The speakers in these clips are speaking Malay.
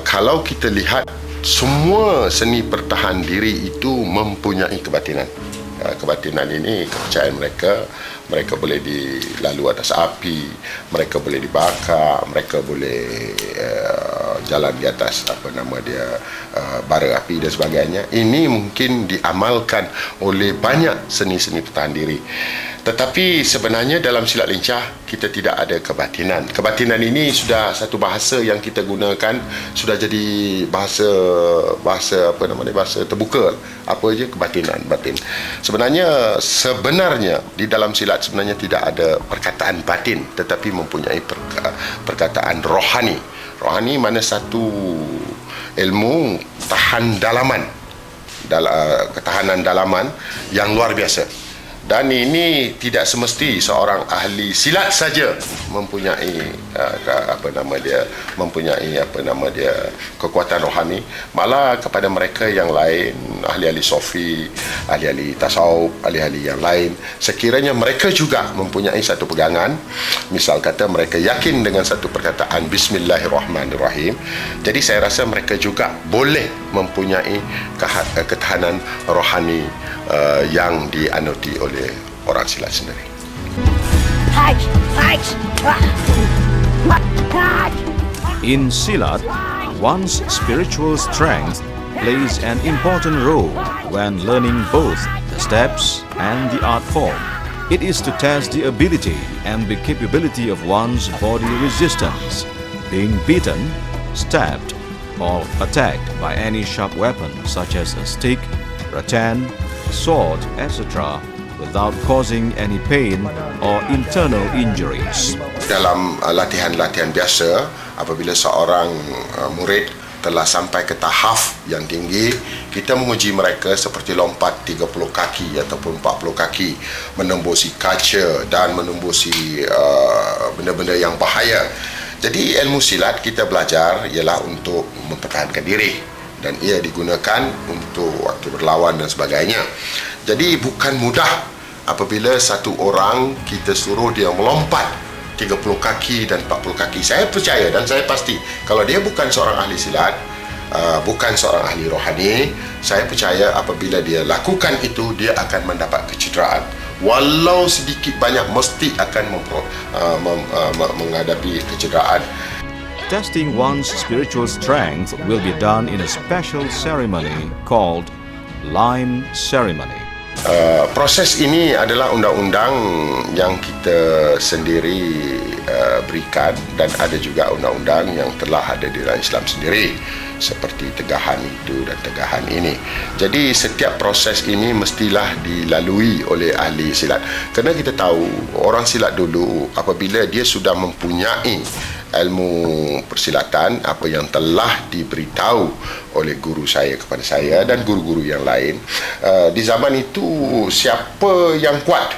Kalau kita lihat, semua seni pertahan diri itu mempunyai kebatinan. Kebatinan ini kepercayaan mereka boleh dilalu atas api, mereka boleh dibakar, mereka boleh jalan di atas bara api dan sebagainya. Ini mungkin diamalkan oleh banyak seni-seni pertahan diri. Tetapi sebenarnya dalam silat lincah kita tidak ada kebatinan. Kebatinan ini sudah satu bahasa yang kita gunakan, sudah jadi bahasa terbuka. Apa aja kebatinan, batin. Sebenarnya di dalam silat sebenarnya tidak ada perkataan batin, tetapi mempunyai perkataan rohani. Rohani mana satu ilmu ketahanan dalaman yang luar biasa. Dan ini tidak semesti seorang ahli silat saja mempunyai kekuatan rohani. Malah kepada mereka yang lain, ahli-ahli sofi, ahli-ahli tasawuf, ahli-ahli yang lain, sekiranya mereka juga mempunyai satu pegangan, misal kata mereka yakin dengan satu perkataan Bismillahirrahmanirrahim, jadi saya rasa mereka juga boleh mempunyai ketahanan rohani yang dianuti oleh orang silat sendiri. In silat, one's spiritual strength plays an important role when learning both the steps and the art form. It is to test the ability and the capability of one's body resistance, being beaten, stabbed, or attacked by any sharp weapon such as a stick, rattan, sword, etc., without causing any pain or internal injuries. Dalam latihan-latihan biasa, apabila seorang murid telah sampai ke tahap yang tinggi, kita menguji mereka seperti lompat 30 kaki ataupun 40 kaki, menembusi kaca dan menembusi benda-benda yang bahaya. Jadi ilmu silat kita belajar ialah untuk mempertahankan diri, dan ia digunakan untuk waktu berlawan dan sebagainya. Jadi bukan mudah apabila satu orang kita suruh dia melompat 30 kaki dan 40 kaki. Saya percaya dan saya pasti kalau dia bukan seorang ahli silat, bukan seorang ahli rohani, saya percaya apabila dia lakukan itu, dia akan mendapat kecederaan. Walau sedikit banyak mesti akan menghadapi kecederaan. Testing one's spiritual strength will be done in a special ceremony called lime ceremony. Proses ini adalah undang-undang yang kita sendiri berikan, dan ada juga undang-undang yang telah ada di dalam Islam sendiri, seperti tegahan itu dan tegahan ini. Jadi setiap proses ini mestilah dilalui oleh ahli silat. Kerana kita tahu orang silat dulu apabila dia sudah mempunyai ilmu persilatan, apa yang telah diberitahu oleh guru saya kepada saya dan guru-guru yang lain, di zaman itu siapa yang kuat,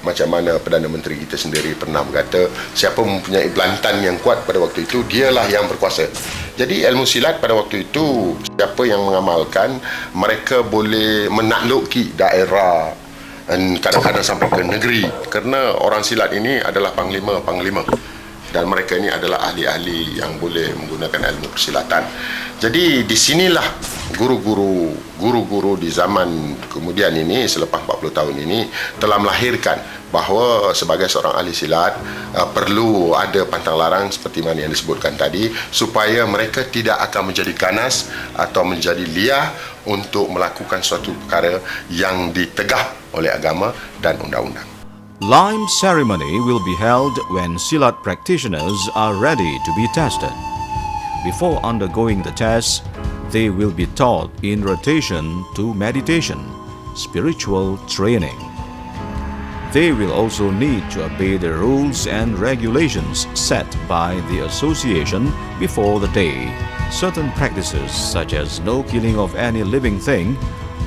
macam mana Perdana Menteri kita sendiri pernah berkata, siapa mempunyai belantan yang kuat pada waktu itu, dialah yang berkuasa. Jadi ilmu silat pada waktu itu, siapa yang mengamalkan, mereka boleh menakluki daerah dan kadang-kadang sampai ke negeri, kerana orang silat ini adalah panglima, dan mereka ini adalah ahli-ahli yang boleh menggunakan ilmu persilatan. Jadi di sinilah guru-guru di zaman kemudian ini, selepas 40 tahun ini, telah melahirkan bahawa sebagai seorang ahli silat perlu ada pantang larang seperti mana yang disebutkan tadi, supaya mereka tidak akan menjadi ganas atau menjadi liar untuk melakukan suatu perkara yang ditegah oleh agama dan undang-undang. Lime ceremony will be held when silat practitioners are ready to be tested. Before undergoing the test, they will be taught in rotation to meditation, spiritual training. They will also need to obey the rules and regulations set by the association before the day. Certain practices such as no killing of any living thing,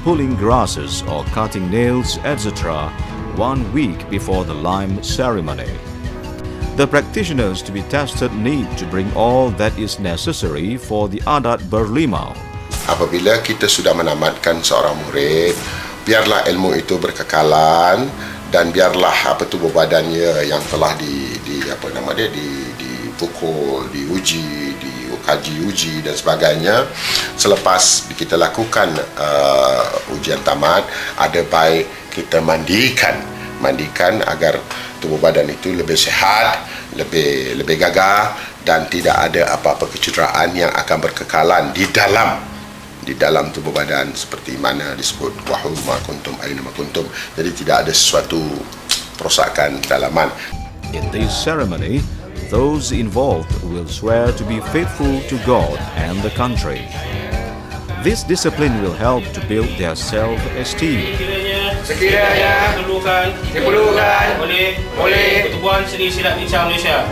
pulling grasses or cutting nails, etc., 1 week before the lime ceremony. The practitioners to be tested need to bring all that is necessary for the adat berlimau. Apabila kita sudah menamatkan seorang murid, biarlah ilmu itu berkekalan, dan biarlah beban badannya yang telah dipukul, diuji, dikaji uji dan sebagainya. Selepas kita lakukan ujian tamat, ada baik kita mandikan agar tubuh badan itu lebih sihat, lebih gagah dan tidak ada apa-apa kecederaan yang akan berkekalan di dalam tubuh badan, seperti mana disebut wahum ma kuntum aina ma kuntum. Jadi tidak ada sesuatu perosakan dalaman. In this ceremony, those involved will swear to be faithful to God and the country. This discipline will help to build their self-esteem. Sekiranya diperlukan oleh Pertubuhan Seni Silat Lincah Malaysia.